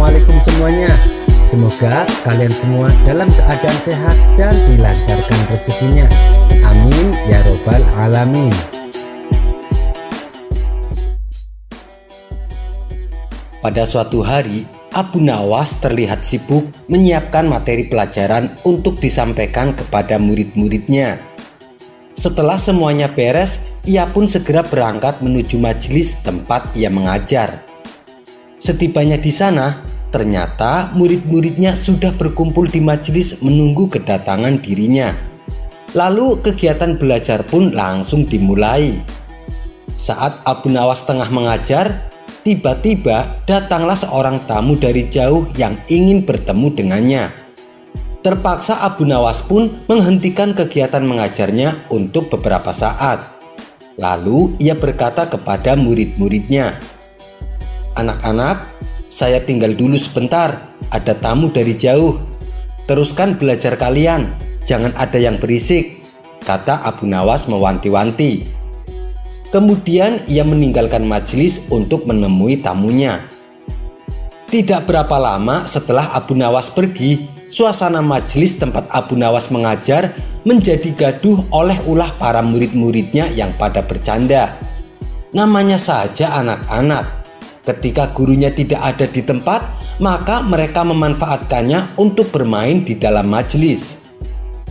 Assalamualaikum semuanya. Semoga kalian semua dalam keadaan sehat dan dilancarkan rezekinya. Amin ya robbal alamin. Pada suatu hari, Abu Nawas terlihat sibuk menyiapkan materi pelajaran untuk disampaikan kepada murid-muridnya. Setelah semuanya beres, ia pun segera berangkat menuju majelis tempat ia mengajar. Setibanya di sana, ternyata murid-muridnya sudah berkumpul di majelis menunggu kedatangan dirinya. Lalu kegiatan belajar pun langsung dimulai. Saat Abu Nawas tengah mengajar, tiba-tiba datanglah seorang tamu dari jauh yang ingin bertemu dengannya. Terpaksa Abu Nawas pun menghentikan kegiatan mengajarnya untuk beberapa saat. Lalu ia berkata kepada murid-muridnya, "Anak-anak, saya tinggal dulu sebentar, ada tamu dari jauh. Teruskan belajar kalian, jangan ada yang berisik," kata Abu Nawas mewanti-wanti. Kemudian ia meninggalkan majelis untuk menemui tamunya. Tidak berapa lama setelah Abu Nawas pergi, suasana majelis tempat Abu Nawas mengajar menjadi gaduh oleh ulah para murid-muridnya yang pada bercanda. Namanya saja anak-anak. Ketika gurunya tidak ada di tempat, maka mereka memanfaatkannya untuk bermain di dalam majelis.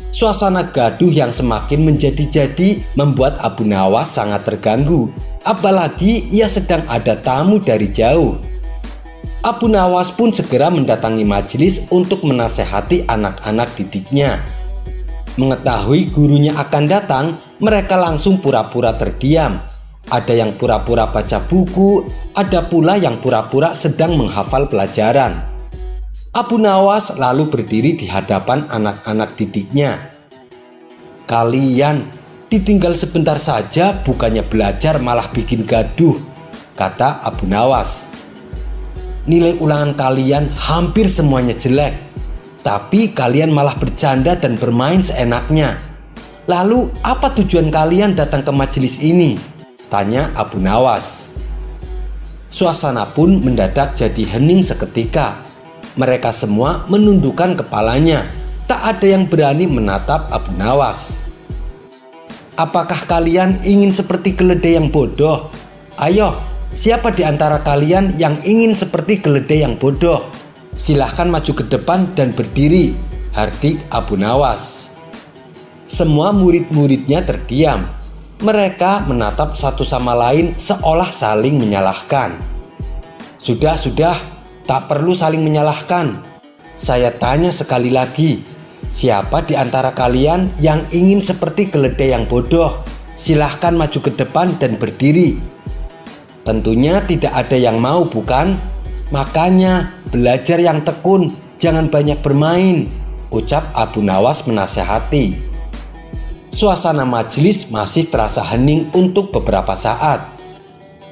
Suasana gaduh yang semakin menjadi-jadi membuat Abu Nawas sangat terganggu, apalagi ia sedang ada tamu dari jauh. Abu Nawas pun segera mendatangi majelis untuk menasehati anak-anak didiknya. Mengetahui gurunya akan datang, mereka langsung pura-pura terdiam. Ada yang pura-pura baca buku, ada pula yang pura-pura sedang menghafal pelajaran. Abu Nawas lalu berdiri di hadapan anak-anak didiknya. "Kalian ditinggal sebentar saja, bukannya belajar malah bikin gaduh," kata Abu Nawas. "Nilai ulangan kalian hampir semuanya jelek, tapi kalian malah bercanda dan bermain seenaknya. Lalu apa tujuan kalian datang ke majelis ini?" tanya Abu Nawas. Suasana pun mendadak jadi hening seketika. Mereka semua menundukkan kepalanya. Tak ada yang berani menatap Abu Nawas. "Apakah kalian ingin seperti keledai yang bodoh? Ayo, siapa di antara kalian yang ingin seperti keledai yang bodoh? Silahkan maju ke depan dan berdiri," hardik Abu Nawas. Semua murid-muridnya terdiam. Mereka menatap satu sama lain seolah saling menyalahkan. Sudah, tak perlu saling menyalahkan. Saya tanya sekali lagi, siapa di antara kalian yang ingin seperti keledai yang bodoh? Silahkan maju ke depan dan berdiri." Tentunya tidak ada yang mau, bukan? Makanya belajar yang tekun, jangan banyak bermain, ucap Abu Nawas menasehati. Suasana majelis masih terasa hening untuk beberapa saat.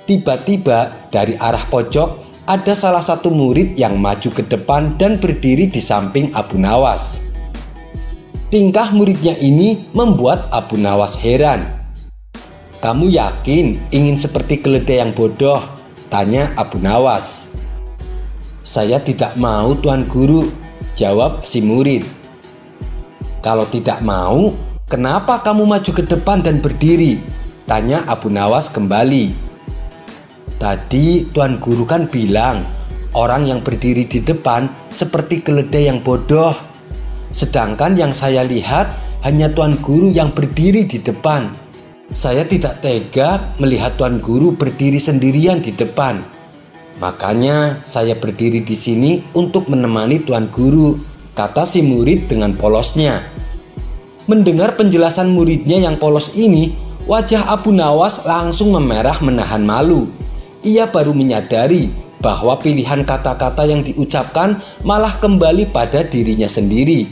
Tiba-tiba dari arah pojok ada salah satu murid yang maju ke depan dan berdiri di samping Abu Nawas. Tingkah muridnya ini membuat Abu Nawas heran. "Kamu yakin ingin seperti keledai yang bodoh?" tanya Abu Nawas. "Saya tidak mau, Tuan Guru," jawab si murid. "Kalau tidak mau, kenapa kamu maju ke depan dan berdiri?" tanya Abu Nawas kembali. "Tadi Tuan Guru kan bilang orang yang berdiri di depan seperti keledai yang bodoh. Sedangkan yang saya lihat hanya Tuan Guru yang berdiri di depan. Saya tidak tega melihat Tuan Guru berdiri sendirian di depan. Makanya saya berdiri di sini untuk menemani Tuan Guru," kata si murid dengan polosnya. Mendengar penjelasan muridnya yang polos ini, wajah Abu Nawas langsung memerah menahan malu. Ia baru menyadari bahwa pilihan kata-kata yang diucapkan malah kembali pada dirinya sendiri.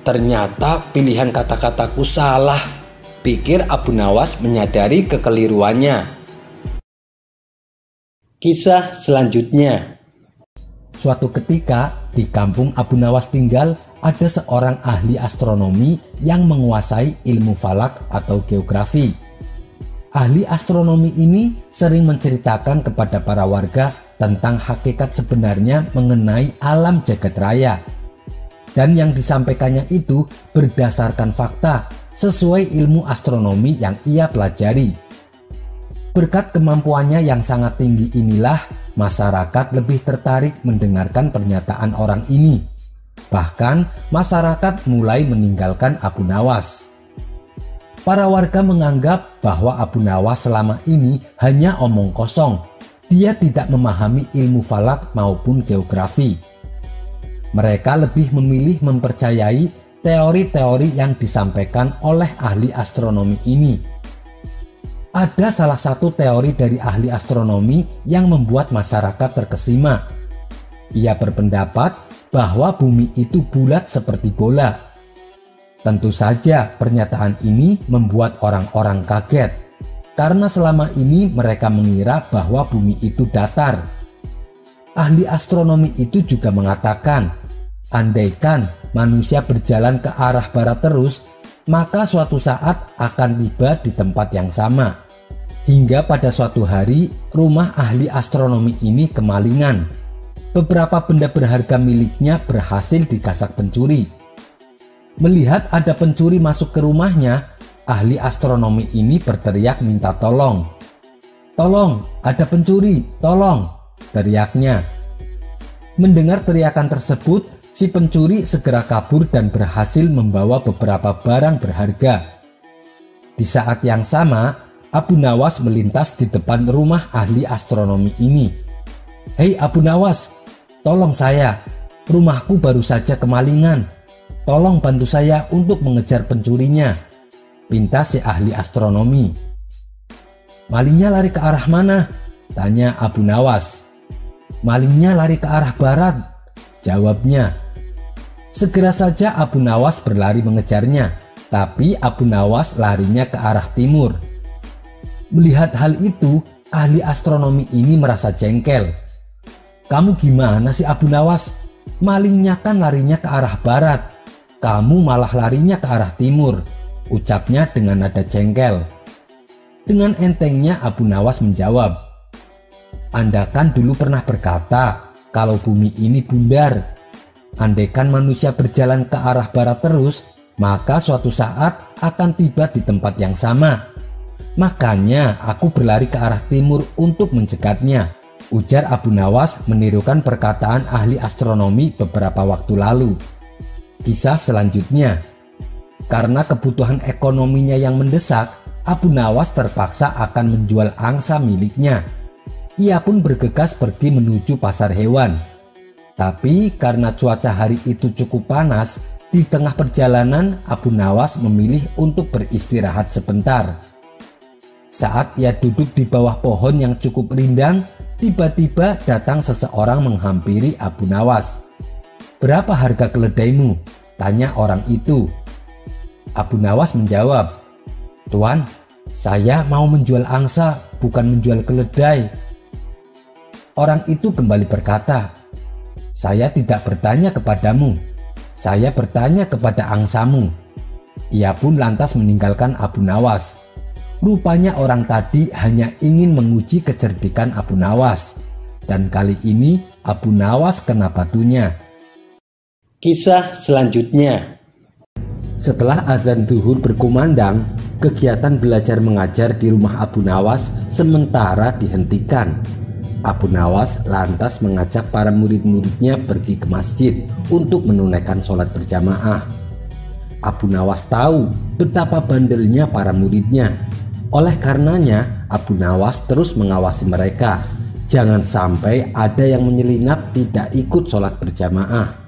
Ternyata pilihan kata-kataku salah, pikir Abu Nawas menyadari kekeliruannya. Kisah selanjutnya. Suatu ketika di kampung Abu Nawas tinggal ada seorang ahli astronomi yang menguasai ilmu falak atau geografi. Ahli astronomi ini sering menceritakan kepada para warga tentang hakikat sebenarnya mengenai alam jagat raya. Dan yang disampaikannya itu berdasarkan fakta sesuai ilmu astronomi yang ia pelajari. Berkat kemampuannya yang sangat tinggi inilah masyarakat lebih tertarik mendengarkan pernyataan orang ini. Bahkan masyarakat mulai meninggalkan Abu Nawas. Para warga menganggap bahwa Abu Nawas selama ini hanya omong kosong. Dia tidak memahami ilmu falak maupun geografi. Mereka lebih memilih mempercayai teori-teori yang disampaikan oleh ahli astronomi ini. Ada salah satu teori dari ahli astronomi yang membuat masyarakat terkesima. Ia berpendapat bahwa bumi itu bulat seperti bola. Tentu saja pernyataan ini membuat orang-orang kaget, karena selama ini mereka mengira bahwa bumi itu datar. Ahli astronomi itu juga mengatakan, andaikan manusia berjalan ke arah barat terus, maka suatu saat akan tiba di tempat yang sama. Hingga pada suatu hari, rumah ahli astronomi ini kemalingan. Beberapa benda berharga miliknya berhasil digasak pencuri. Melihat ada pencuri masuk ke rumahnya, ahli astronomi ini berteriak minta tolong. "Tolong, ada pencuri, tolong!" teriaknya. Mendengar teriakan tersebut, si pencuri segera kabur dan berhasil membawa beberapa barang berharga. Di saat yang sama, Abu Nawas melintas di depan rumah ahli astronomi ini. "Hei Abu Nawas, tolong saya, rumahku baru saja kemalingan. Tolong bantu saya untuk mengejar pencurinya," pinta si ahli astronomi. "Malingnya lari ke arah mana?" tanya Abu Nawas. "Malingnya lari ke arah barat," jawabnya. Segera saja Abu Nawas berlari mengejarnya, tapi Abu Nawas larinya ke arah timur. Melihat hal itu, ahli astronomi ini merasa jengkel. "Kamu gimana sih Abu Nawas? Malingnya kan larinya ke arah barat. Kamu malah larinya ke arah timur," ucapnya dengan nada jengkel. Dengan entengnya Abu Nawas menjawab, "Anda kan dulu pernah berkata kalau bumi ini bundar. Andaikan manusia berjalan ke arah barat terus, maka suatu saat akan tiba di tempat yang sama. Makanya aku berlari ke arah timur untuk mencegatnya," ujar Abu Nawas menirukan perkataan ahli astronomi beberapa waktu lalu. Kisah selanjutnya, karena kebutuhan ekonominya yang mendesak, Abu Nawas terpaksa akan menjual angsa miliknya. Ia pun bergegas pergi menuju pasar hewan. Tapi karena cuaca hari itu cukup panas, di tengah perjalanan Abu Nawas memilih untuk beristirahat sebentar. Saat ia duduk di bawah pohon yang cukup rindang, tiba-tiba datang seseorang menghampiri Abu Nawas. "Berapa harga keledaimu?" tanya orang itu. Abu Nawas menjawab, "Tuan, saya mau menjual angsa, bukan menjual keledai." Orang itu kembali berkata, "Saya tidak bertanya kepadamu, saya bertanya kepada angsamu." Ia pun lantas meninggalkan Abu Nawas. Rupanya orang tadi hanya ingin menguji kecerdikan Abu Nawas, dan kali ini Abu Nawas kena batunya. Kisah selanjutnya, setelah azan zuhur berkumandang, kegiatan belajar mengajar di rumah Abu Nawas sementara dihentikan. Abu Nawas lantas mengajak para murid-muridnya pergi ke masjid untuk menunaikan sholat berjamaah. Abu Nawas tahu betapa bandelnya para muridnya. Oleh karenanya, Abu Nawas terus mengawasi mereka. Jangan sampai ada yang menyelinap tidak ikut sholat berjamaah.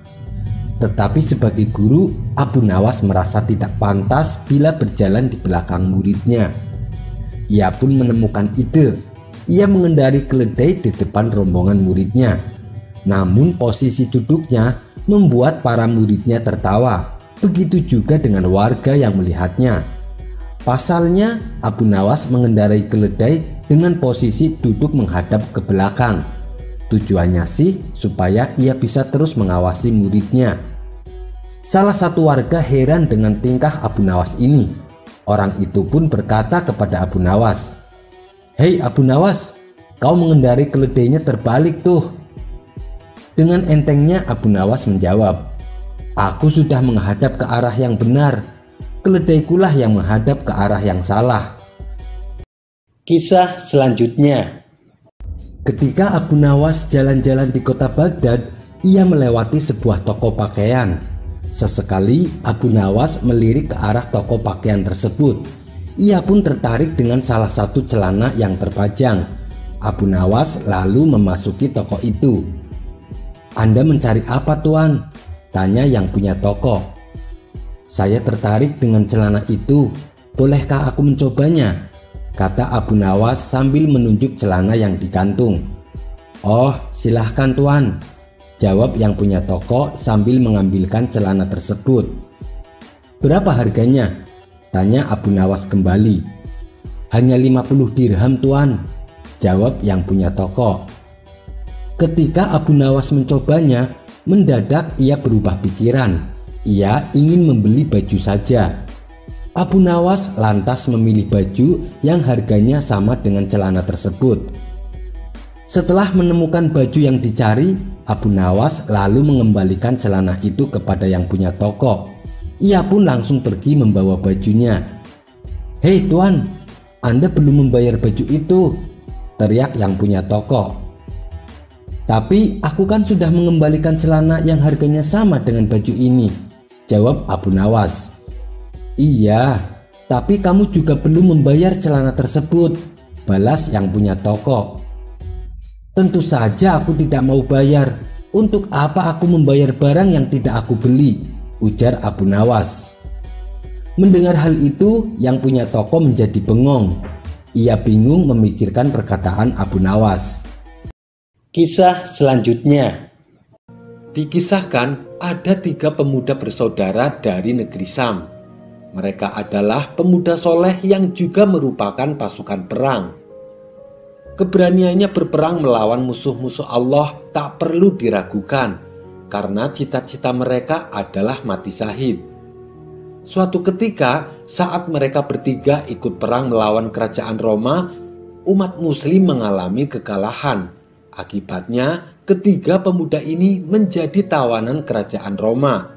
Tetapi sebagai guru, Abu Nawas merasa tidak pantas bila berjalan di belakang muridnya. Ia pun menemukan ide. Ia mengendari keledai di depan rombongan muridnya. Namun posisi duduknya membuat para muridnya tertawa. Begitu juga dengan warga yang melihatnya. Pasalnya, Abu Nawas mengendarai keledai dengan posisi duduk menghadap ke belakang. Tujuannya sih supaya ia bisa terus mengawasi muridnya. Salah satu warga heran dengan tingkah Abu Nawas ini. Orang itu pun berkata kepada Abu Nawas, "Hei Abu Nawas, Kau mengendarai keledainya terbalik tuh." Dengan entengnya Abu Nawas menjawab, "Aku sudah menghadap ke arah yang benar. Keledaikulah yang menghadap ke arah yang salah." Kisah selanjutnya. Ketika Abu Nawas jalan-jalan di kota Baghdad, ia melewati sebuah toko pakaian. Sesekali Abu Nawas melirik ke arah toko pakaian tersebut. Ia pun tertarik dengan salah satu celana yang terpajang. Abu Nawas lalu memasuki toko itu. "Anda mencari apa, Tuan?" tanya yang punya toko. "Saya tertarik dengan celana itu. Bolehkah aku mencobanya?" kata Abu Nawas sambil menunjuk celana yang digantung. "Oh, silahkan Tuan," jawab yang punya toko sambil mengambilkan celana tersebut. "Berapa harganya?" tanya Abu Nawas kembali. "Hanya 50 dirham Tuan," jawab yang punya toko. Ketika Abu Nawas mencobanya, mendadak ia berubah pikiran. Ia ingin membeli baju saja. Abu Nawas lantas memilih baju yang harganya sama dengan celana tersebut. Setelah menemukan baju yang dicari, Abu Nawas lalu mengembalikan celana itu kepada yang punya toko. Ia pun langsung pergi membawa bajunya. "Hei Tuan, Anda belum membayar baju itu," teriak yang punya toko. "Tapi aku kan sudah mengembalikan celana yang harganya sama dengan baju ini," jawab Abu Nawas. "Iya, tapi kamu juga belum membayar celana tersebut," balas yang punya toko. "Tentu saja aku tidak mau bayar. Untuk apa aku membayar barang yang tidak aku beli?" ujar Abu Nawas. Mendengar hal itu, yang punya toko menjadi bengong. Ia bingung memikirkan perkataan Abu Nawas. Kisah selanjutnya. Dikisahkan ada 3 pemuda bersaudara dari negeri Syam. Mereka adalah pemuda soleh yang juga merupakan pasukan perang. Keberaniannya berperang melawan musuh-musuh Allah tak perlu diragukan, karena cita-cita mereka adalah mati syahid. Suatu ketika saat mereka bertiga ikut perang melawan kerajaan Roma, umat muslim mengalami kekalahan. Akibatnya, ketiga pemuda ini menjadi tawanan kerajaan Roma.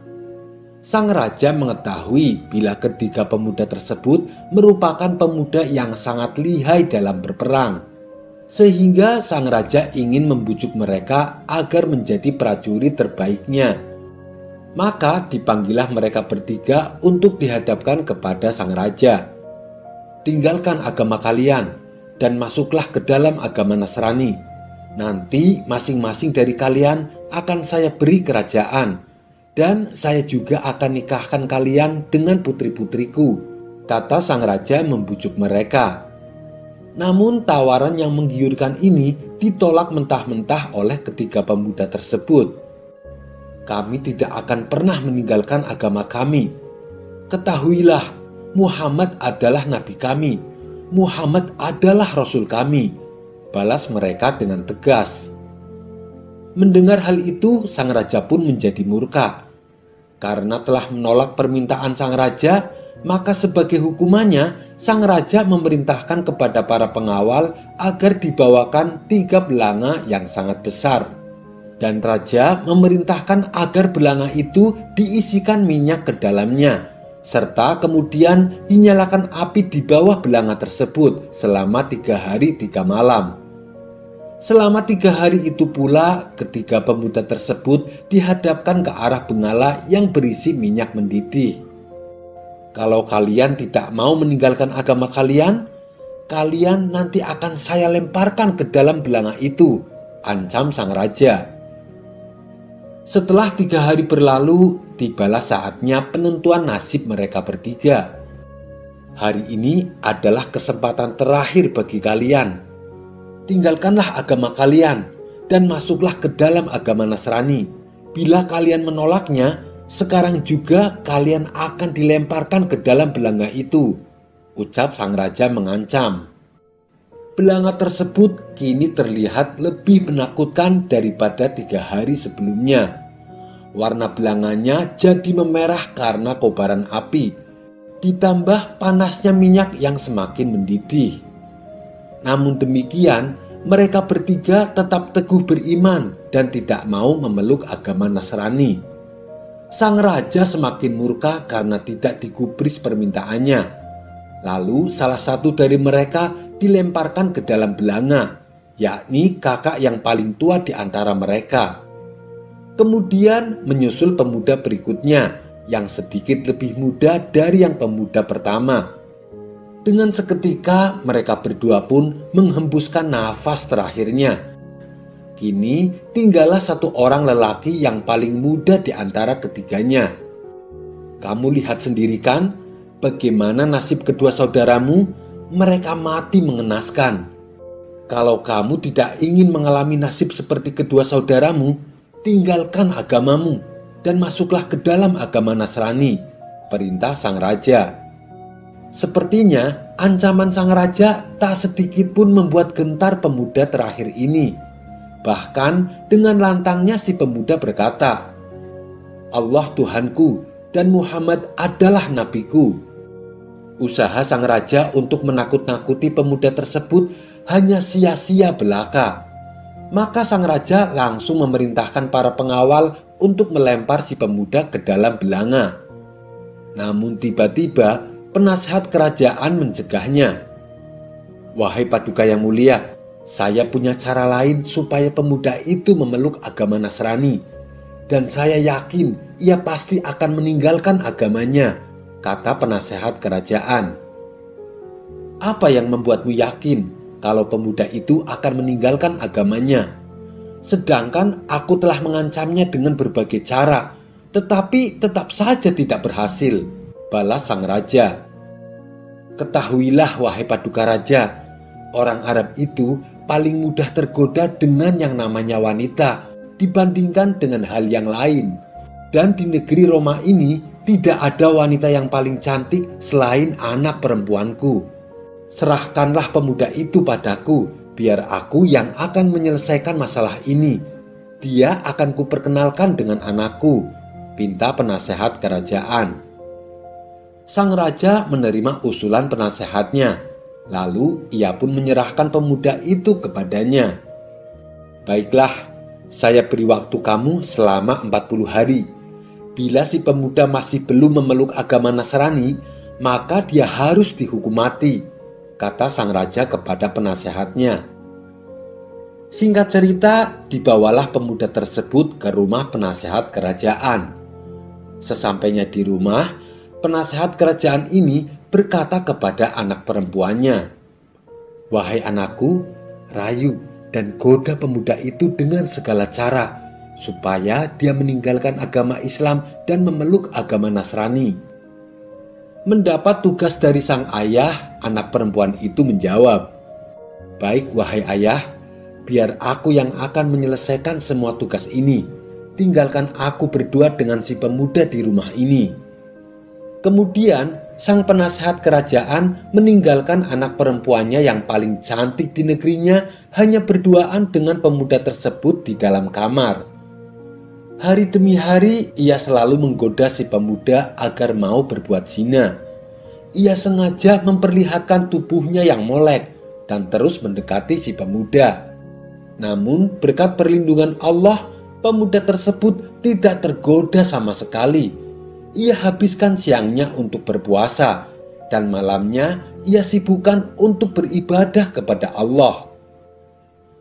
Sang raja mengetahui bila ketiga pemuda tersebut merupakan pemuda yang sangat lihai dalam berperang. Sehingga sang raja ingin membujuk mereka agar menjadi prajurit terbaiknya. Maka dipanggillah mereka bertiga untuk dihadapkan kepada sang raja. "Tinggalkan agama kalian dan masuklah ke dalam agama Nasrani. Nanti masing-masing dari kalian akan saya beri kerajaan, dan saya juga akan nikahkan kalian dengan putri-putriku," kata sang raja membujuk mereka. Namun tawaran yang menggiurkan ini ditolak mentah-mentah oleh ketiga pemuda tersebut. "Kami tidak akan pernah meninggalkan agama kami. Ketahuilah, Muhammad adalah nabi kami. Muhammad adalah rasul kami," balas mereka dengan tegas. Mendengar hal itu, sang raja pun menjadi murka. Karena telah menolak permintaan sang raja, maka sebagai hukumannya, sang raja memerintahkan kepada para pengawal agar dibawakan 3 belanga yang sangat besar. Dan raja memerintahkan agar belanga itu diisikan minyak ke dalamnya, serta kemudian dinyalakan api di bawah belanga tersebut selama 3 hari 3 malam. Selama 3 hari itu pula, ketiga pemuda tersebut dihadapkan ke arah bengala yang berisi minyak mendidih. "Kalau kalian tidak mau meninggalkan agama kalian, kalian nanti akan saya lemparkan ke dalam belanga itu," ancam sang raja. Setelah 3 hari berlalu, tibalah saatnya penentuan nasib mereka bertiga. "Hari ini adalah kesempatan terakhir bagi kalian. Tinggalkanlah agama kalian dan masuklah ke dalam agama Nasrani. Bila kalian menolaknya, sekarang juga kalian akan dilemparkan ke dalam belanga itu," ucap sang raja mengancam. Belanga tersebut kini terlihat lebih menakutkan daripada 3 hari sebelumnya. Warna belanganya jadi memerah karena kobaran api, ditambah panasnya minyak yang semakin mendidih. Namun demikian, mereka bertiga tetap teguh beriman dan tidak mau memeluk agama Nasrani. Sang raja semakin murka karena tidak digubris permintaannya. Lalu salah satu dari mereka dilemparkan ke dalam belanga, yakni kakak yang paling tua di antara mereka. Kemudian menyusul pemuda berikutnya yang sedikit lebih muda dari yang pemuda pertama. Dengan seketika mereka berdua pun menghembuskan nafas terakhirnya. Kini tinggallah satu orang lelaki yang paling muda di antara ketiganya. Kamu lihat sendiri kan bagaimana nasib kedua saudaramu? Mereka mati mengenaskan. Kalau kamu tidak ingin mengalami nasib seperti kedua saudaramu, tinggalkan agamamu dan masuklah ke dalam agama Nasrani, perintah sang raja. Sepertinya ancaman sang raja tak sedikit pun membuat gentar pemuda terakhir ini. Bahkan dengan lantangnya si pemuda berkata, Allah Tuhanku dan Muhammad adalah nabiku. Usaha sang raja untuk menakut-nakuti pemuda tersebut hanya sia-sia belaka. Maka sang raja langsung memerintahkan para pengawal untuk melempar si pemuda ke dalam belanga. Namun tiba-tiba penasehat kerajaan mencegahnya. Wahai paduka yang mulia, saya punya cara lain supaya pemuda itu memeluk agama Nasrani. Dan saya yakin ia pasti akan meninggalkan agamanya, kata penasehat kerajaan. Apa yang membuatmu yakin kalau pemuda itu akan meninggalkan agamanya? Sedangkan aku telah mengancamnya dengan berbagai cara, tetapi tetap saja tidak berhasil, balas sang raja. Ketahuilah wahai paduka raja, orang Arab itu paling mudah tergoda dengan yang namanya wanita dibandingkan dengan hal yang lain. Dan di negeri Roma ini tidak ada wanita yang paling cantik selain anak perempuanku. Serahkanlah pemuda itu padaku, biar aku yang akan menyelesaikan masalah ini. Dia akan kuperkenalkan dengan anakku, pinta penasehat kerajaan. Sang raja menerima usulan penasehatnya, lalu ia pun menyerahkan pemuda itu kepadanya. Baiklah, saya beri waktu kamu selama 40 hari. Bila si pemuda masih belum memeluk agama Nasrani, maka dia harus dihukum mati, kata sang raja kepada penasehatnya. Singkat cerita, dibawalah pemuda tersebut ke rumah penasehat kerajaan. Sesampainya di rumah, penasehat kerajaan ini berkata kepada anak perempuannya, Wahai anakku, rayu dan goda pemuda itu dengan segala cara, supaya dia meninggalkan agama Islam dan memeluk agama Nasrani. Mendapat tugas dari sang ayah, anak perempuan itu menjawab, Baik wahai ayah, biar aku yang akan menyelesaikan semua tugas ini. Tinggalkan aku berdua dengan si pemuda di rumah ini. Kemudian sang penasehat kerajaan meninggalkan anak perempuannya yang paling cantik di negerinya hanya berduaan dengan pemuda tersebut di dalam kamar. Hari demi hari ia selalu menggoda si pemuda agar mau berbuat zina. Ia sengaja memperlihatkan tubuhnya yang molek dan terus mendekati si pemuda. Namun berkat perlindungan Allah, pemuda tersebut tidak tergoda sama sekali. Ia habiskan siangnya untuk berpuasa dan malamnya ia sibukkan untuk beribadah kepada Allah.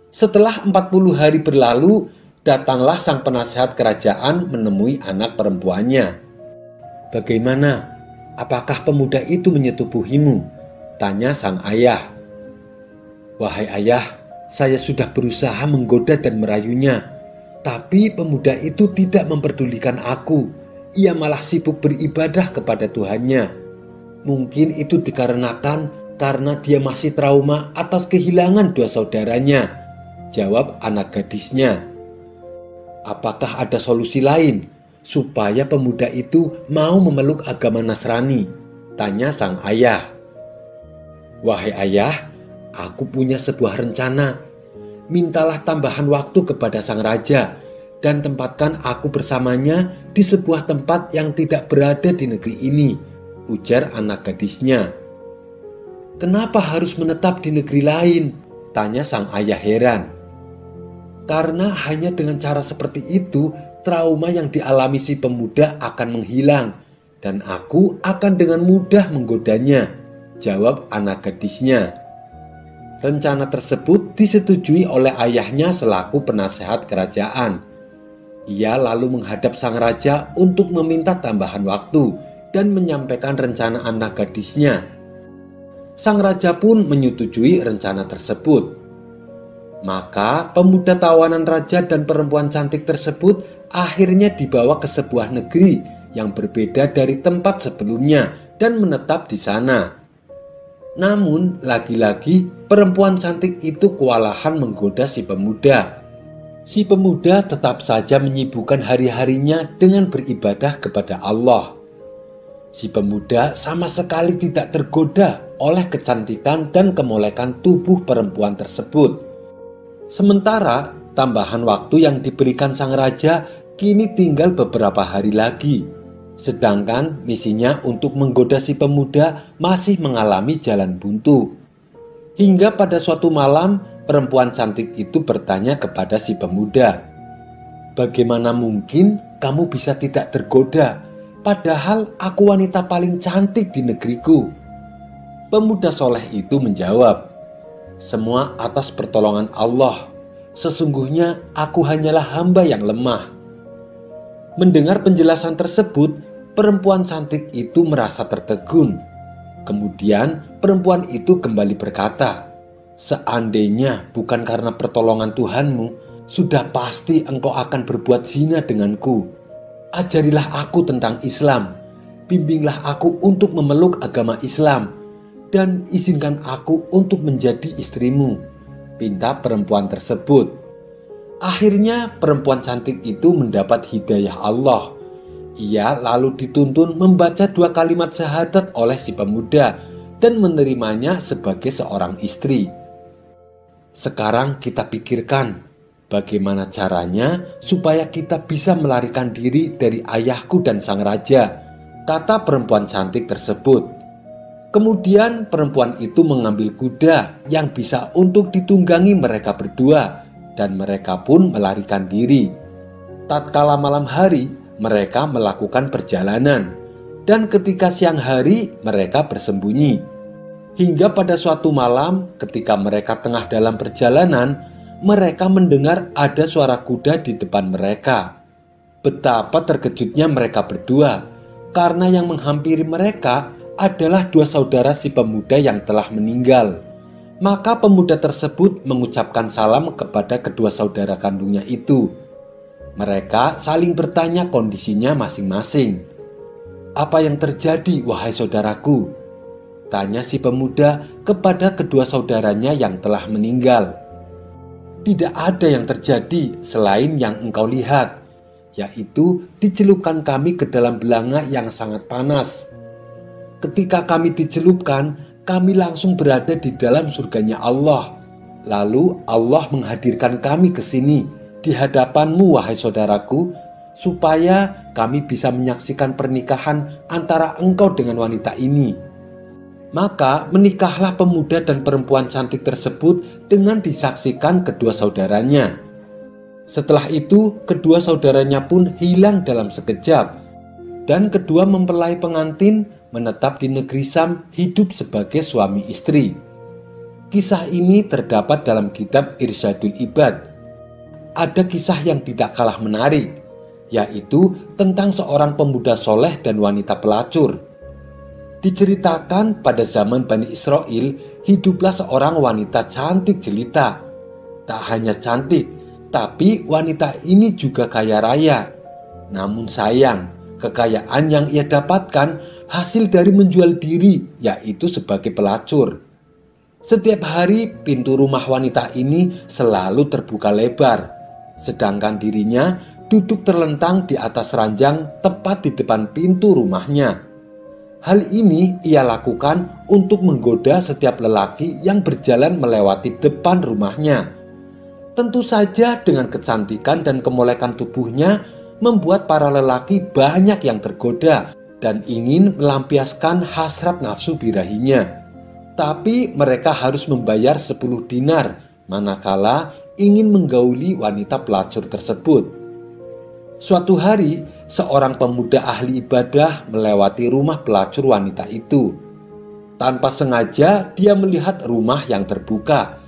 Setelah 40 hari berlalu, datanglah sang penasehat kerajaan menemui anak perempuannya. Bagaimana? Apakah pemuda itu menyetubuhimu? Tanya sang ayah. Wahai ayah, saya sudah berusaha menggoda dan merayunya, tapi pemuda itu tidak memperdulikan aku. Ia malah sibuk beribadah kepada Tuhannya. Mungkin itu dikarenakan karena dia masih trauma atas kehilangan dua saudaranya, jawab anak gadisnya. Apakah ada solusi lain supaya pemuda itu mau memeluk agama Nasrani? Tanya sang ayah. Wahai ayah, aku punya sebuah rencana. Mintalah tambahan waktu kepada sang raja dan tempatkan aku bersamanya di sebuah tempat yang tidak berada di negeri ini, ujar anak gadisnya. Kenapa harus menetap di negeri lain? Tanya sang ayah heran. Karena hanya dengan cara seperti itu, trauma yang dialami si pemuda akan menghilang dan aku akan dengan mudah menggodanya, jawab anak gadisnya. Rencana tersebut disetujui oleh ayahnya selaku penasehat kerajaan. Ia lalu menghadap sang raja untuk meminta tambahan waktu dan menyampaikan rencana anak gadisnya. Sang raja pun menyetujui rencana tersebut. Maka pemuda tawanan raja dan perempuan cantik tersebut akhirnya dibawa ke sebuah negeri yang berbeda dari tempat sebelumnya dan menetap di sana. Namun lagi-lagi perempuan cantik itu kewalahan menggoda si pemuda. Si pemuda tetap saja menyibukkan hari-harinya dengan beribadah kepada Allah. Si pemuda sama sekali tidak tergoda oleh kecantikan dan kemolekan tubuh perempuan tersebut. Sementara tambahan waktu yang diberikan sang raja kini tinggal beberapa hari lagi. Sedangkan misinya untuk menggoda si pemuda masih mengalami jalan buntu. Hingga pada suatu malam perempuan cantik itu bertanya kepada si pemuda, "Bagaimana mungkin kamu bisa tidak tergoda? Padahal aku wanita paling cantik di negeriku." Pemuda soleh itu menjawab, "Semua atas pertolongan Allah. Sesungguhnya aku hanyalah hamba yang lemah." Mendengar penjelasan tersebut, perempuan cantik itu merasa tertegun. Kemudian perempuan itu kembali berkata, "Seandainya bukan karena pertolongan Tuhanmu, sudah pasti engkau akan berbuat zina denganku. Ajarilah aku tentang Islam, bimbinglah aku untuk memeluk agama Islam, dan izinkan aku untuk menjadi istrimu," pinta perempuan tersebut. Akhirnya perempuan cantik itu mendapat hidayah Allah. Ia lalu dituntun membaca 2 kalimat syahadat oleh si pemuda dan menerimanya sebagai seorang istri. Sekarang kita pikirkan bagaimana caranya supaya kita bisa melarikan diri dari ayahku dan sang raja, kata perempuan cantik tersebut. Kemudian perempuan itu mengambil kuda yang bisa untuk ditunggangi mereka berdua dan mereka pun melarikan diri. Tatkala malam hari, mereka melakukan perjalanan dan ketika siang hari mereka bersembunyi. Hingga pada suatu malam ketika mereka tengah dalam perjalanan, mereka mendengar ada suara kuda di depan mereka. Betapa terkejutnya mereka berdua karena yang menghampiri mereka adalah 2 saudara si pemuda yang telah meninggal. Maka pemuda tersebut mengucapkan salam kepada kedua saudara kandungnya itu. Mereka saling bertanya kondisinya masing-masing. "Apa yang terjadi, wahai saudaraku?" tanya si pemuda kepada kedua saudaranya yang telah meninggal. "Tidak ada yang terjadi selain yang engkau lihat, yaitu dicelupkan kami ke dalam belanga yang sangat panas. Ketika kami dicelupkan, kami langsung berada di dalam surganya Allah. Lalu Allah menghadirkan kami ke sini di hadapanmu, wahai saudaraku, supaya kami bisa menyaksikan pernikahan antara engkau dengan wanita ini." Maka menikahlah pemuda dan perempuan cantik tersebut dengan disaksikan kedua saudaranya. Setelah itu, kedua saudaranya pun hilang dalam sekejap, dan kedua mempelai pengantin menetap di negeri Sam hidup sebagai suami istri. Kisah ini terdapat dalam kitab Irsyadul Ibad. Ada kisah yang tidak kalah menarik, yaitu tentang seorang pemuda soleh dan wanita pelacur. Diceritakan pada zaman Bani Israel, hiduplah seorang wanita cantik jelita. Tak hanya cantik, tapi wanita ini juga kaya raya. Namun sayang, kekayaan yang ia dapatkan hasil dari menjual diri, yaitu sebagai pelacur. Setiap hari pintu rumah wanita ini selalu terbuka lebar, sedangkan dirinya duduk terlentang di atas ranjang tepat di depan pintu rumahnya. Hal ini ia lakukan untuk menggoda setiap lelaki yang berjalan melewati depan rumahnya. Tentu saja dengan kecantikan dan kemolekan tubuhnya membuat para lelaki banyak yang tergoda dan ingin melampiaskan hasrat nafsu birahinya. Tapi mereka harus membayar 10 dinar manakala ingin menggauli wanita pelacur tersebut. Suatu hari, seorang pemuda ahli ibadah melewati rumah pelacur wanita itu. Tanpa sengaja, dia melihat rumah yang terbuka.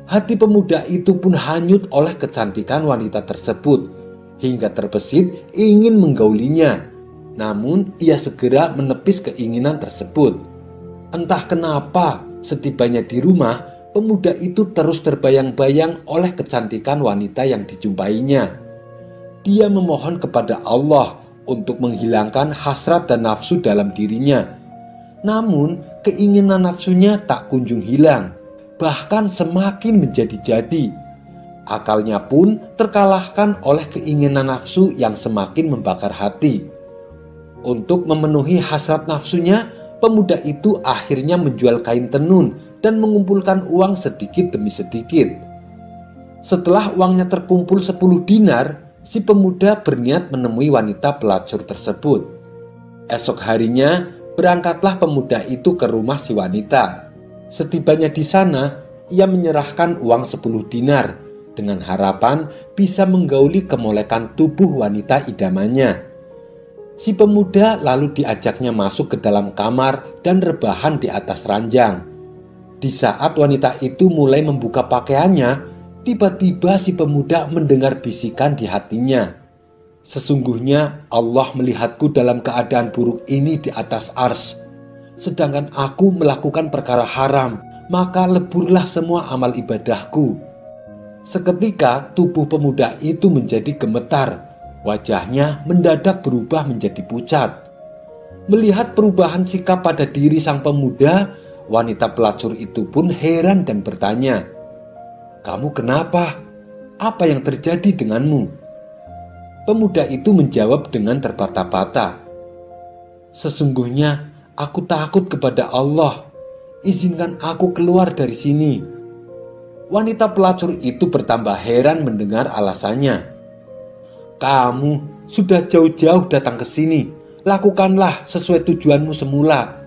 Hati pemuda itu pun hanyut oleh kecantikan wanita tersebut, hingga terbesit ingin menggaulinya. Namun, ia segera menepis keinginan tersebut. Entah kenapa, setibanya di rumah, pemuda itu terus terbayang-bayang oleh kecantikan wanita yang dijumpainya. Dia memohon kepada Allah untuk menghilangkan hasrat dan nafsu dalam dirinya. Namun, keinginan nafsunya tak kunjung hilang, bahkan semakin menjadi-jadi. Akalnya pun terkalahkan oleh keinginan nafsu yang semakin membakar hati. Untuk memenuhi hasrat nafsunya, pemuda itu akhirnya menjual kain tenun dan mengumpulkan uang sedikit demi sedikit. Setelah uangnya terkumpul 10 dinar, si pemuda berniat menemui wanita pelacur tersebut. Esok harinya, berangkatlah pemuda itu ke rumah si wanita. Setibanya di sana, ia menyerahkan uang 10 dinar dengan harapan bisa menggauli kemolekan tubuh wanita idamannya. Si pemuda lalu diajaknya masuk ke dalam kamar dan rebahan di atas ranjang. Di saat wanita itu mulai membuka pakaiannya, tiba-tiba si pemuda mendengar bisikan di hatinya. Sesungguhnya Allah melihatku dalam keadaan buruk ini di atas ars. Sedangkan aku melakukan perkara haram, maka leburlah semua amal ibadahku. Seketika tubuh pemuda itu menjadi gemetar. Wajahnya mendadak berubah menjadi pucat. Melihat perubahan sikap pada diri sang pemuda, wanita pelacur itu pun heran dan bertanya, "Kamu kenapa? Apa yang terjadi denganmu?" Pemuda itu menjawab dengan terbata-bata, "Sesungguhnya aku takut kepada Allah. Izinkan aku keluar dari sini." Wanita pelacur itu bertambah heran mendengar alasannya. "Kamu sudah jauh-jauh datang ke sini. Lakukanlah sesuai tujuanmu semula,"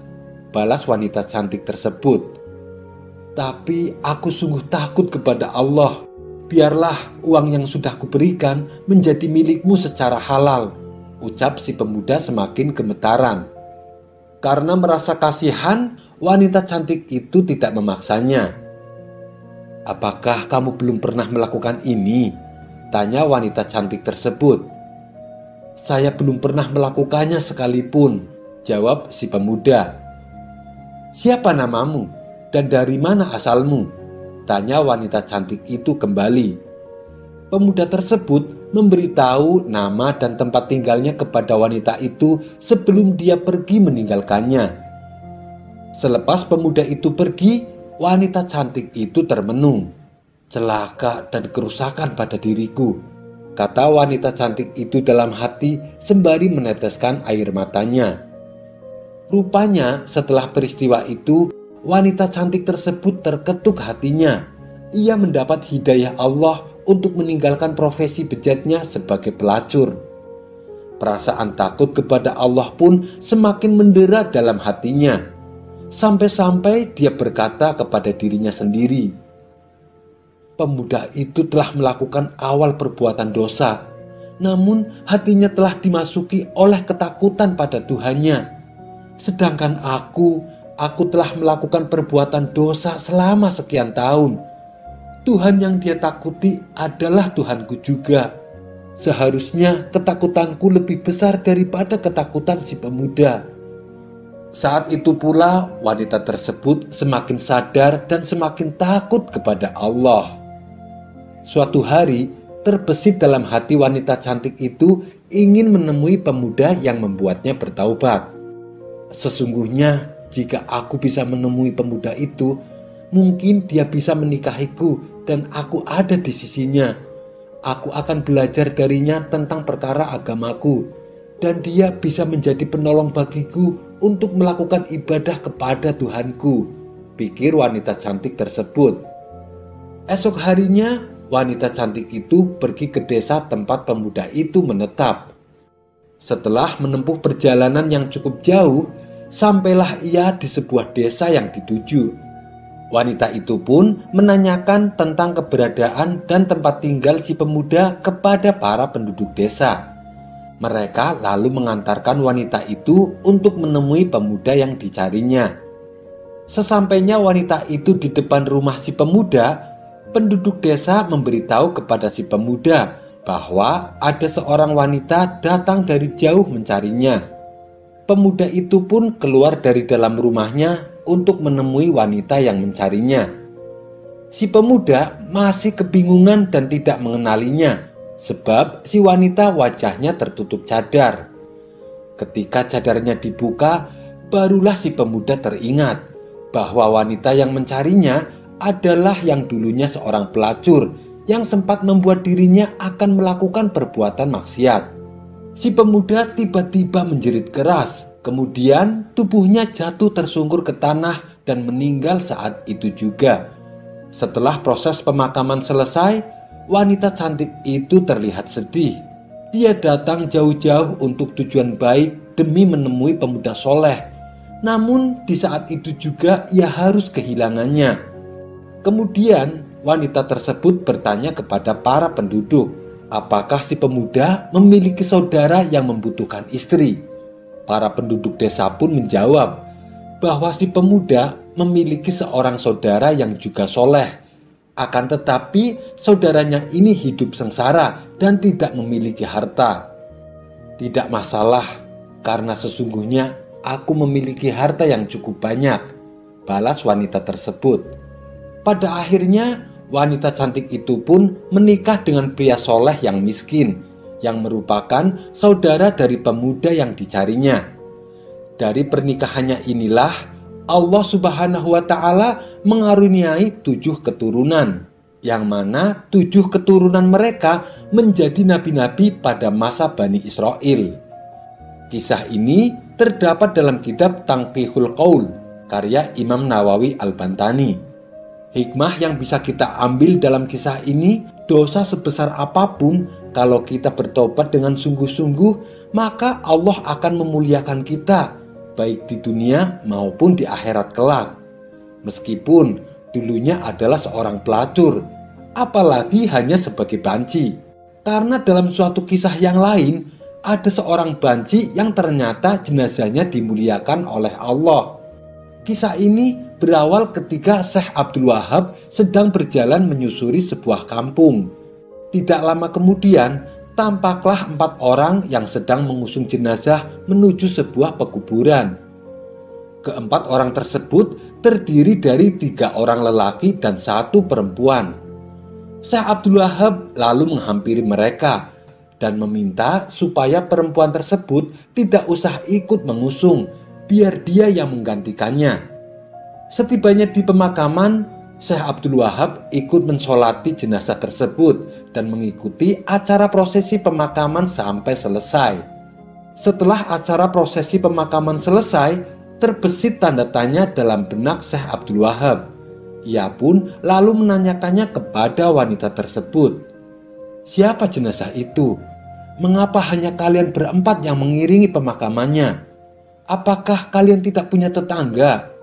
balas wanita cantik tersebut. "Tapi aku sungguh takut kepada Allah. Biarlah uang yang sudah kuberikan menjadi milikmu secara halal," ucap si pemuda semakin gemetaran. Karena merasa kasihan, wanita cantik itu tidak memaksanya. "Apakah kamu belum pernah melakukan ini?" tanya wanita cantik tersebut. "Saya belum pernah melakukannya sekalipun," jawab si pemuda. "Siapa namamu dan dari mana asalmu?" tanya wanita cantik itu kembali. Pemuda tersebut memberitahu nama dan tempat tinggalnya kepada wanita itu sebelum dia pergi meninggalkannya. Selepas pemuda itu pergi, wanita cantik itu termenung. "Celaka dan kerusakan pada diriku," kata wanita cantik itu dalam hati sembari meneteskan air matanya. Rupanya setelah peristiwa itu, wanita cantik tersebut terketuk hatinya. Ia mendapat hidayah Allah untuk meninggalkan profesi bejatnya sebagai pelacur. Perasaan takut kepada Allah pun semakin mendera dalam hatinya. Sampai-sampai dia berkata kepada dirinya sendiri, "Pemuda itu telah melakukan awal perbuatan dosa, namun hatinya telah dimasuki oleh ketakutan pada Tuhannya. Sedangkan aku telah melakukan perbuatan dosa selama sekian tahun. Tuhan yang dia takuti adalah Tuhanku juga. Seharusnya ketakutanku lebih besar daripada ketakutan si pemuda." Saat itu pula wanita tersebut semakin sadar dan semakin takut kepada Allah. Suatu hari, terbesit dalam hati wanita cantik itu ingin menemui pemuda yang membuatnya bertaubat. "Sesungguhnya jika aku bisa menemui pemuda itu, mungkin dia bisa menikahiku dan aku ada di sisinya. Aku akan belajar darinya tentang perkara agamaku, dan dia bisa menjadi penolong bagiku untuk melakukan ibadah kepada Tuhanku," pikir wanita cantik tersebut. Esok harinya, wanita cantik itu pergi ke desa tempat pemuda itu menetap. Setelah menempuh perjalanan yang cukup jauh, sampailah ia di sebuah desa yang dituju. Wanita itu pun menanyakan tentang keberadaan dan tempat tinggal si pemuda kepada para penduduk desa. Mereka lalu mengantarkan wanita itu untuk menemui pemuda yang dicarinya. Sesampainya wanita itu di depan rumah si pemuda, penduduk desa memberitahu kepada si pemuda bahwa ada seorang wanita datang dari jauh mencarinya. Pemuda itu pun keluar dari dalam rumahnya untuk menemui wanita yang mencarinya. Si pemuda masih kebingungan dan tidak mengenalinya, sebab si wanita wajahnya tertutup cadar. Ketika cadarnya dibuka, barulah si pemuda teringat bahwa wanita yang mencarinya adalah yang dulunya seorang pelacur yang sempat membuat dirinya akan melakukan perbuatan maksiat. Si pemuda tiba-tiba menjerit keras. Kemudian tubuhnya jatuh tersungkur ke tanah dan meninggal saat itu juga. Setelah proses pemakaman selesai, wanita cantik itu terlihat sedih. Dia datang jauh-jauh untuk tujuan baik demi menemui pemuda soleh. Namun di saat itu juga ia harus kehilangannya. Kemudian wanita tersebut bertanya kepada para penduduk, apakah si pemuda memiliki saudara yang membutuhkan istri? Para penduduk desa pun menjawab bahwa si pemuda memiliki seorang saudara yang juga soleh. Akan tetapi saudaranya ini hidup sengsara dan tidak memiliki harta. Tidak masalah, karena sesungguhnya aku memiliki harta yang cukup banyak, balas wanita tersebut. Pada akhirnya wanita cantik itu pun menikah dengan pria soleh yang miskin, yang merupakan saudara dari pemuda yang dicarinya. Dari pernikahannya inilah Allah Subhanahu wa Ta'ala mengaruniai 7 keturunan, yang mana 7 keturunan mereka menjadi nabi-nabi pada masa Bani Israel. Kisah ini terdapat dalam kitab Tanqihul Qaul karya Imam Nawawi Al-Bantani. Hikmah yang bisa kita ambil dalam kisah ini, dosa sebesar apapun, kalau kita bertobat dengan sungguh-sungguh, maka Allah akan memuliakan kita, baik di dunia maupun di akhirat kelak. Meskipun dulunya adalah seorang pelacur, apalagi hanya sebagai banci. Karena dalam suatu kisah yang lain, ada seorang banci yang ternyata jenazahnya dimuliakan oleh Allah. Kisah ini berawal ketika Syekh Abdul Wahab sedang berjalan menyusuri sebuah kampung. Tidak lama kemudian, tampaklah 4 orang yang sedang mengusung jenazah menuju sebuah pekuburan. Keempat orang tersebut terdiri dari 3 orang lelaki dan 1 perempuan. Syekh Abdul Wahab lalu menghampiri mereka dan meminta supaya perempuan tersebut tidak usah ikut mengusung, biar dia yang menggantikannya. Setibanya di pemakaman, Syekh Abdul Wahab ikut mensolati jenazah tersebut dan mengikuti acara prosesi pemakaman sampai selesai. Setelah acara prosesi pemakaman selesai, terbesit tanda tanya dalam benak Syekh Abdul Wahab. Ia pun lalu menanyakannya kepada wanita tersebut. Siapa jenazah itu? Mengapa hanya kalian berempat yang mengiringi pemakamannya? Apakah kalian tidak punya tetangga?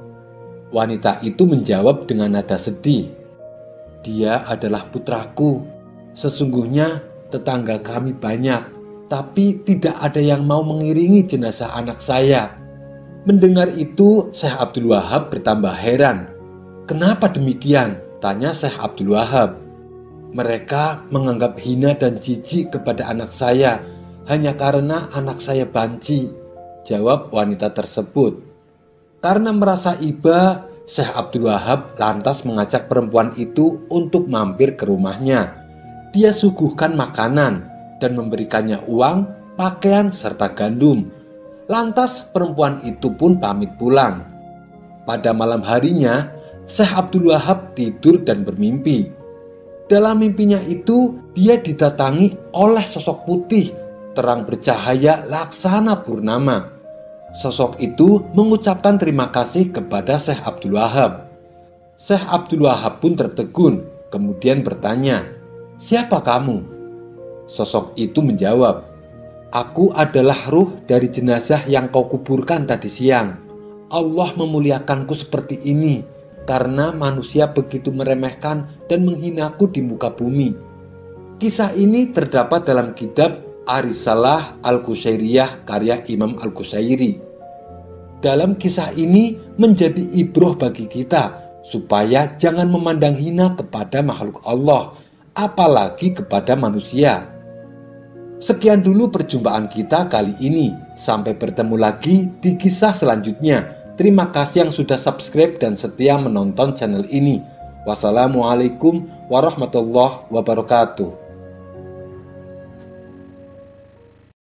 Wanita itu menjawab dengan nada sedih. Dia adalah putraku. Sesungguhnya tetangga kami banyak, tapi tidak ada yang mau mengiringi jenazah anak saya. Mendengar itu, Syekh Abdul Wahab bertambah heran. Kenapa demikian? Tanya Syekh Abdul Wahab. Mereka menganggap hina dan jijik kepada anak saya hanya karena anak saya banci, jawab wanita tersebut. Karena merasa iba, Syekh Abdul Wahab lantas mengajak perempuan itu untuk mampir ke rumahnya. Dia suguhkan makanan dan memberikannya uang, pakaian, serta gandum. Lantas perempuan itu pun pamit pulang. Pada malam harinya, Syekh Abdul Wahab tidur dan bermimpi. Dalam mimpinya itu, dia didatangi oleh sosok putih, terang bercahaya laksana purnama. Sosok itu mengucapkan terima kasih kepada Syekh Abdul Wahab. Syekh Abdul Wahab pun tertegun, kemudian bertanya, "Siapa kamu?" Sosok itu menjawab, "Aku adalah ruh dari jenazah yang kau kuburkan tadi siang. Allah memuliakanku seperti ini. karena manusia begitu meremehkan dan menghinaku di muka bumi. Kisah ini terdapat dalam kitab Ar-Risalah Al-Qushairiyah karya Imam Al-Qushairi. Dalam kisah ini menjadi ibroh bagi kita supaya jangan memandang hina kepada makhluk Allah, apalagi kepada manusia. Sekian dulu perjumpaan kita kali ini. Sampai bertemu lagi di kisah selanjutnya. Terima kasih yang sudah subscribe dan setia menonton channel ini. Wassalamualaikum warahmatullahi wabarakatuh.